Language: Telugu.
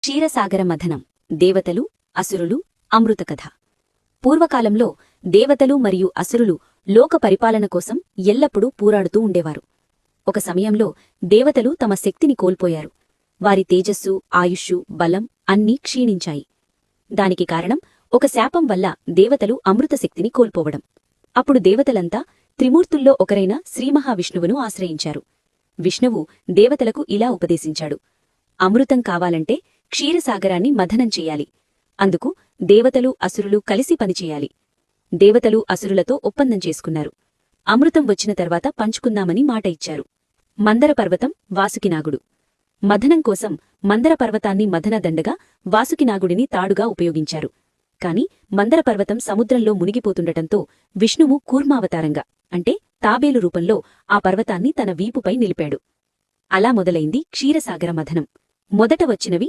క్షీరసాగర మథనం దేవతలు అసురులు అమృత కథ. పూర్వకాలంలో దేవతలు మరియు అసురులు లోక పరిపాలన కోసం ఎల్లప్పుడూ పోరాడుతూ ఉండేవారు. ఒక సమయంలో దేవతలు తమ శక్తిని కోల్పోయారు. వారి తేజస్సు, ఆయుష్షు, బలం అన్నీ క్షీణించాయి. దానికి కారణం ఒక శాపం వల్ల దేవతలు అమృత శక్తిని కోల్పోవడం. అప్పుడు దేవతలంతా త్రిమూర్తుల్లో ఒకరైన శ్రీమహావిష్ణువును ఆశ్రయించారు. విష్ణువు దేవతలకు ఇలా ఉపదేశించాడు: అమృతం కావాలంటే క్షీరసాగరాన్ని మథనం చెయ్యాలి. అందుకు దేవతలు అసురులు కలిసి పనిచేయాలి. దేవతలు అసురులతో ఒప్పందం చేసుకున్నారు. అమృతం వచ్చిన తర్వాత పంచుకుందామని మాట ఇచ్చారు. మందర పర్వతం, వాసుకినాగుడు. మథనం కోసం మందర పర్వతాన్ని మథన దండగా, వాసుకినాగుడిని తాడుగా ఉపయోగించారు. కాని మందర పర్వతం సముద్రంలో మునిగిపోతుండటంతో విష్ణువు కూర్మావతారంగా, అంటే తాబేలు రూపంలో ఆ పర్వతాన్ని తన వీపుపై నిలిపాడు. అలా మొదలైంది క్షీరసాగర మథనం. మొదట వచ్చినవి